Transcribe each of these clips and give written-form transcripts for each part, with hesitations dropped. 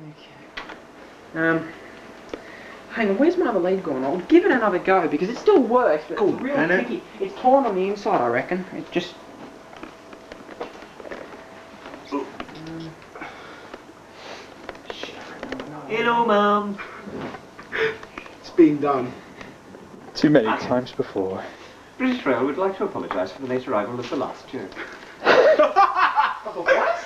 Okay. Hang on, where's my other lead gone? I'll give it another go because it still works, but it's real tricky. It's torn on the inside, I reckon. It just... Hello, Mum. It's been done. Too many times before. British Rail would like to apologise for the late arrival of the last joke. What?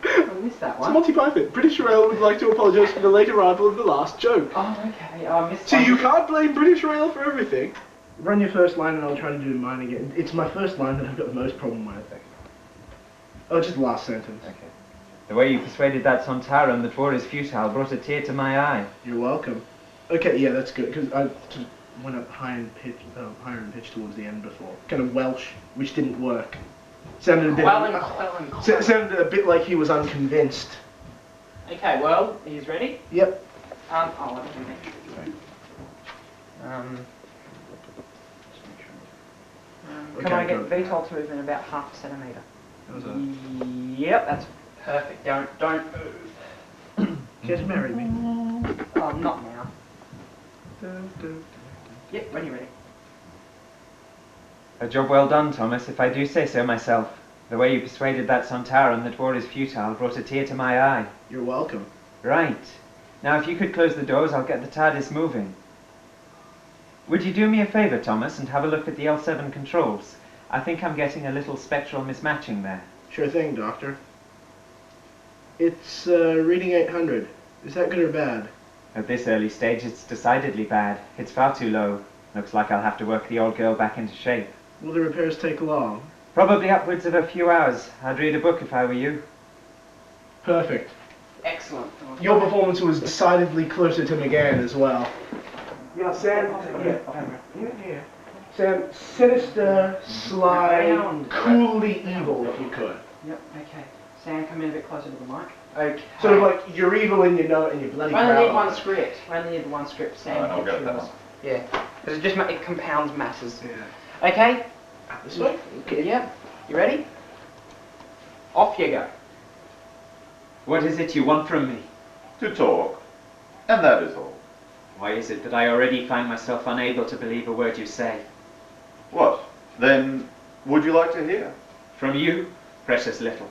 I missed that one. It's Monty Python. British Rail would like to apologise for the late arrival of the last joke. Oh, okay. I missed So one. you can't blame British Rail for everything. Run your first line and I'll try to do mine again. It's my first line that I've got the most problem with, I think. Oh, just the last sentence. Okay. The way you persuaded that Sontaran that war is futile brought a tear to my eye. You're welcome. Okay, yeah, that's good, because I just went up higher in pitch towards the end before. Kind of Welsh, which didn't work. Sounded a bit, sounded a bit like he was unconvinced. Okay, well, are you ready? Yep. Oh, I don't think. Can I get VTOL to move in about half a centimetre? Yep, that's perfect. Don't move. Just marry me. Oh, not now. Yep, when you're ready. A job well done, Thomas, if I do say so myself. The way you persuaded that Sontaran that war is futile brought a tear to my eye. You're welcome. Right. Now if you could close the doors, I'll get the TARDIS moving. Would you do me a favour, Thomas, and have a look at the L7 controls? I think I'm getting a little spectral mismatching there. Sure thing, Doctor. It's reading 800. Is that good or bad? At this early stage, it's decidedly bad. It's far too low. Looks like I'll have to work the old girl back into shape. Will the repairs take long? Probably upwards of a few hours. I'd read a book if I were you. Perfect. Excellent. Your performance was decidedly closer to McGann as well. Yeah, Sam. Yeah. Sam, sinister, sly, coolly evil, if you could. Yep, okay. Sam, come in a bit closer to the mic. Okay. Sort of like you're evil and you know it and you're bloody I proud. only need one script. I only need the one script. Sam, I'll get that. Yeah, because it compounds matters. Yeah. Okay. This way? Okay. Yep. You ready? Off you go. What is it you want from me? To talk, and that is all. Why is it that I already find myself unable to believe a word you say? What? Then, would you like to hear? From you, precious little.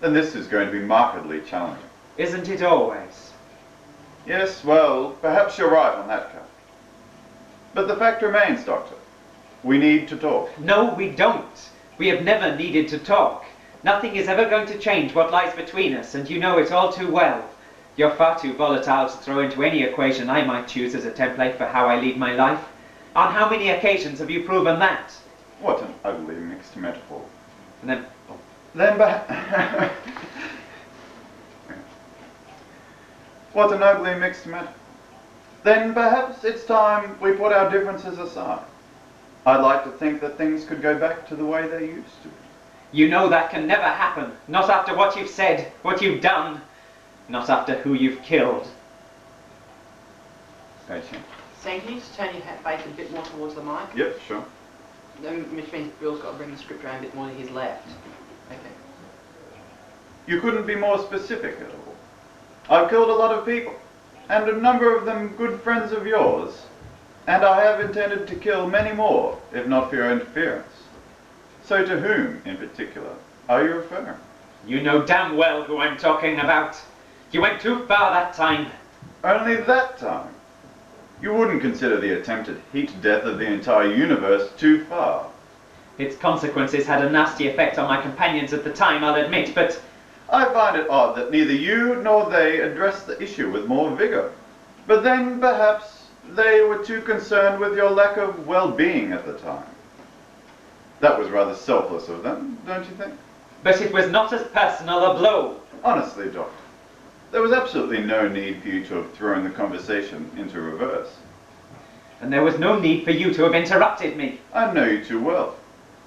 Then this is going to be markedly challenging. Isn't it always? Yes, well, perhaps you're right on that count. But the fact remains, Doctor. We need to talk. No, we don't. We have never needed to talk. Nothing is ever going to change what lies between us, and you know it all too well. You're far too volatile to throw into any equation I might choose as a template for how I lead my life. On how many occasions have you proven that? What an ugly mixed metaphor. And then, What an ugly mixed metaphor. Then perhaps it's time we put our differences aside. I'd like to think that things could go back to the way they used to. you know that can never happen. Not after what you've said, what you've done. Not after who you've killed. Gotcha. Sam, can you just turn your face a bit more towards the mic? Yep, sure. Which means Bill's got to bring the script around a bit more to his left. Okay. You couldn't be more specific at all. I've killed a lot of people, and a number of them good friends of yours, and I have intended to kill many more, if not for your interference. So to whom, in particular, are you referring? You know damn well who I'm talking about. You went too far that time. Only that time. You wouldn't consider the attempted heat death of the entire universe too far. Its consequences had a nasty effect on my companions at the time, I'll admit, but... I find it odd that neither you nor they addressed the issue with more vigor. But then, perhaps, they were too concerned with your lack of well-being at the time. That was rather selfless of them, don't you think? But it was not as personal a blow. Honestly, Doctor, there was absolutely no need for you to have thrown the conversation into reverse. And there was no need for you to have interrupted me. I know you too well.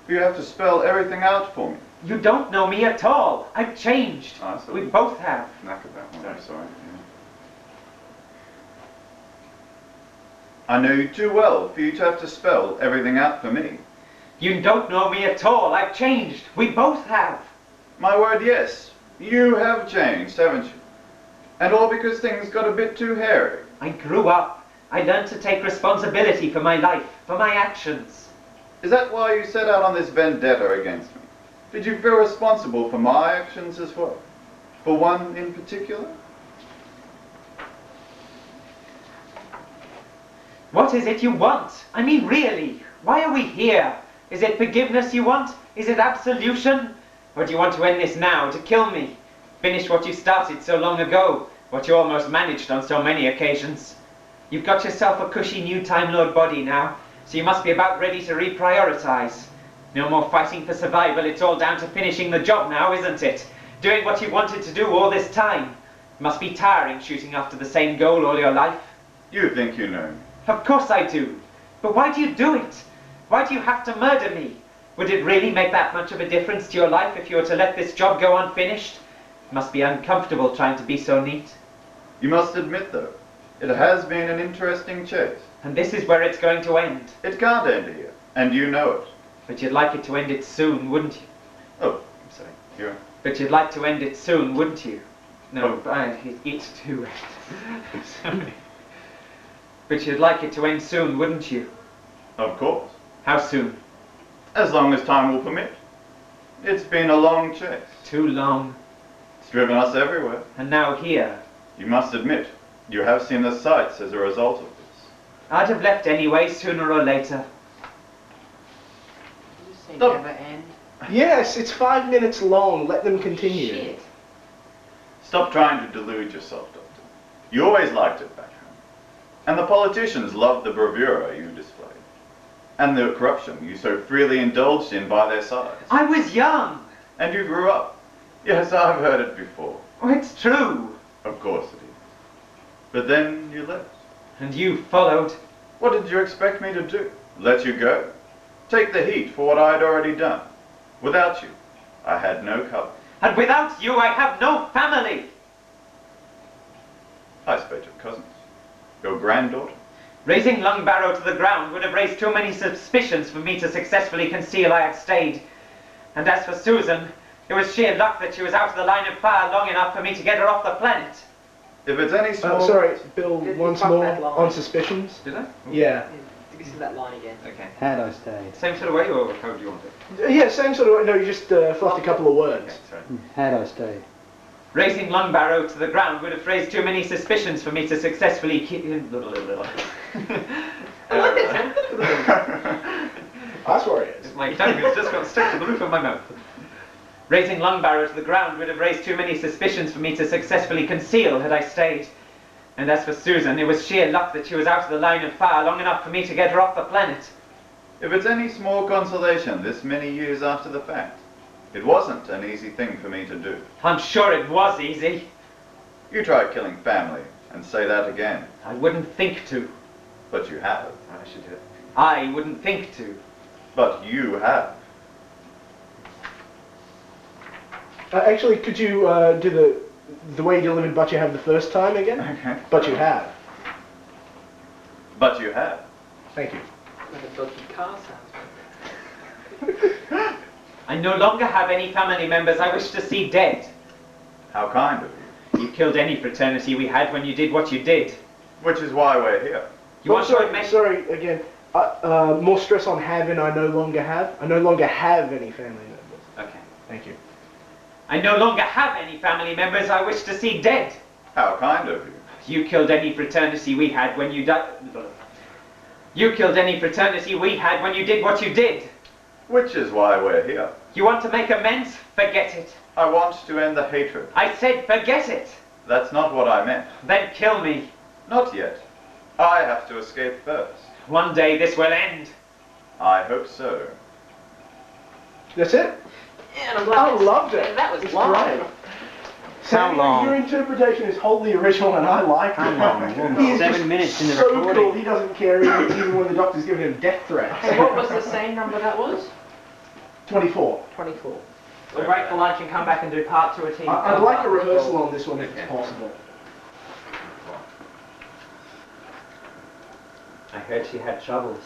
You have to spell everything out for me. You don't know me at all. I've changed. We both have. Knack of that one, I'm sorry. Yeah. I know you too well for you to have to spell everything out for me. You don't know me at all. I've changed. We both have. My word, yes. You have changed, haven't you? And all because things got a bit too hairy. I grew up. I learned to take responsibility for my life, for my actions. Is that why you set out on this vendetta against me? Did you feel responsible for my actions as well? For one in particular? What is it you want? I mean, really, why are we here? Is it forgiveness you want? Is it absolution? Or do you want to end this now, to kill me? Finish what you started so long ago, what you almost managed on so many occasions. You've got yourself a cushy new Time Lord body now, so you must be about ready to reprioritize. No more fighting for survival, it's all down to finishing the job now, isn't it? Doing what you wanted to do all this time. It must be tiring shooting after the same goal all your life. You think you know me. Of course I do. But why do you do it? Why do you have to murder me? Would it really make that much of a difference to your life if you were to let this job go unfinished? It must be uncomfortable trying to be so neat. You must admit, though, it has been an interesting chase. And this is where it's going to end. It can't end here, and you know it. But you'd like it to end it soon, wouldn't you? Oh, I'm sorry. You're... But you'd like to end it soon, wouldn't you? No, it's too late. Sorry. But you'd like it to end soon, wouldn't you? Of course. How soon? As long as time will permit. It's been a long chase. Too long. It's driven us everywhere. And now here. You must admit, you have seen the sights as a result of this. I'd have left anyway, sooner or later. Does this scene Stop. ever end? Yes, it's 5 minutes long. Let them continue. Shit. Stop trying to delude yourself, Doctor. You always liked it back home. And the politicians loved the bravura you displayed. And the corruption you so freely indulged in by their sides. I was young. And you grew up. Yes, I've heard it before. Oh, it's true. Of course it is. But then you left. And you followed. What did you expect me to do? Let you go? Take the heat for what I had already done. Without you, I had no cover. And without you, I have no family. I expect your cousins. Your granddaughter. Raising Lungbarrow to the ground would have raised too many suspicions for me to successfully conceal I had stayed. And as for Susan, it was sheer luck that she was out of the line of fire long enough for me to get her off the planet. If it's any small... Sorry, Bill, Did you once fuck more that line? on suspicions. Did I? Yeah. This is that line again. Okay. Had I stayed. Same sort of way, or how do you want it? Yeah, same sort of. No, you just fluffed a couple of words. Okay, sorry. Had I stayed. Raising Lungbarrow to the ground would have raised too many suspicions for me to successfully keep... That's where it is. My tongue has just got stuck to the roof of my mouth. Raising Lungbarrow to the ground would have raised too many suspicions for me to successfully conceal had I stayed. And as for Susan, it was sheer luck that she was out of the line of fire long enough for me to get her off the planet. If it's any small consolation this many years after the fact, it wasn't an easy thing for me to do. I'm sure it was easy. You try killing family and say that again, I wouldn't think to. but you have. I should do it. I wouldn't think to. But you have. Actually, could you do the way you delivered "but you have" the first time again? Okay. But you have. But you have. Thank you. Like a dodgy car salesman. I no longer have any family members I wish to see dead. How kind of you. You killed any fraternity we had when you did what you did. Which is why we're here. You want to admit... Sorry, again. More stress on have and I no longer have. I no longer have any family members. Okay. Thank you. I no longer have any family members I wish to see dead. How kind of you. You killed any fraternity we had when you died. You killed any fraternity we had when you did what you did. Which is why we're here. You want to make amends? Forget it. I want to end the hatred. I said forget it. That's not what I meant. Then kill me. Not yet. I have to escape first. One day this will end. I hope so. That's it? Yeah, and I'm glad I loved it. That was It's long. great. How Sam, long? Your interpretation is wholly original and I like How it. long? He is 7 just minutes in the so recording. cool, he doesn't care even when the doctor's giving him death threats. So what was the same number that was? 24. 24. We'll break for lunch and come back and do part 2 of TV. I'd like a rehearsal on this one if it's possible. I heard she had troubles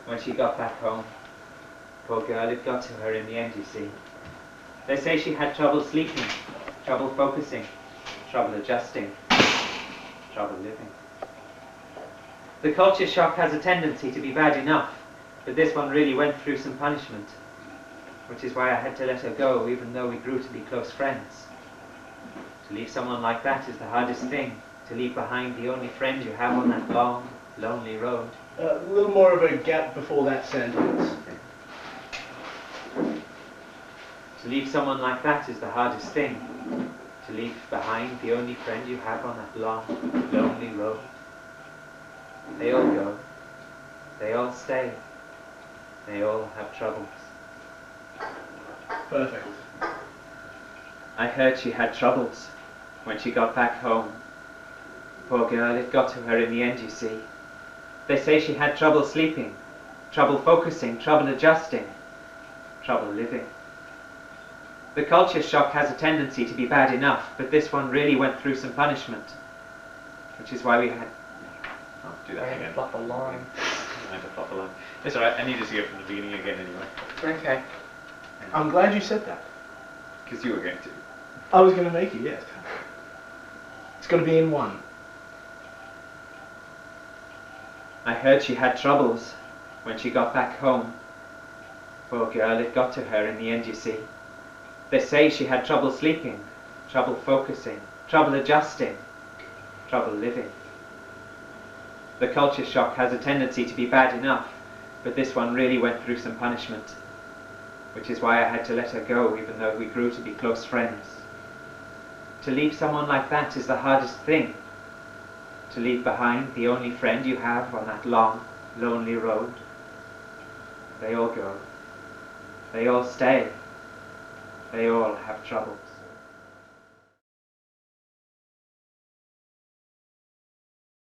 when she got back home. Poor girl, it got to her in the end, you see. They say she had trouble sleeping, trouble focusing, trouble adjusting. trouble living. The culture shock has a tendency to be bad enough, but this one really went through some punishment, which is why I had to let her go even though we grew to be close friends. To leave someone like that is the hardest thing, to leave behind the only friend you have on that long, lonely road. A little more of a gap before that sentence. To leave someone like that is the hardest thing, to leave behind the only friend you have on that long, lonely road. They all go, they all stay, they all have troubles. Perfect. I heard she had troubles when she got back home. Poor girl, it got to her in the end, you see. They say she had trouble sleeping, trouble focusing, trouble adjusting, trouble living. The culture shock has a tendency to be bad enough, but this one really went through some punishment, which is why we had... I'll do that again. Flop a line. I had to flop a line. It's alright, I need to see it from the beginning again anyway. Okay. I'm glad you said that. Because you were going to. I was going to make you, yes. It's going to be in one. I heard she had troubles when she got back home. Poor girl, it got to her in the end, you see. They say she had trouble sleeping, trouble focusing, trouble adjusting, trouble living. The culture shock has a tendency to be bad enough, but this one really went through some punishment, which is why I had to let her go even though we grew to be close friends. To leave someone like that is the hardest thing. To leave behind the only friend you have on that long, lonely road. They all go. They all stay. They all have troubles.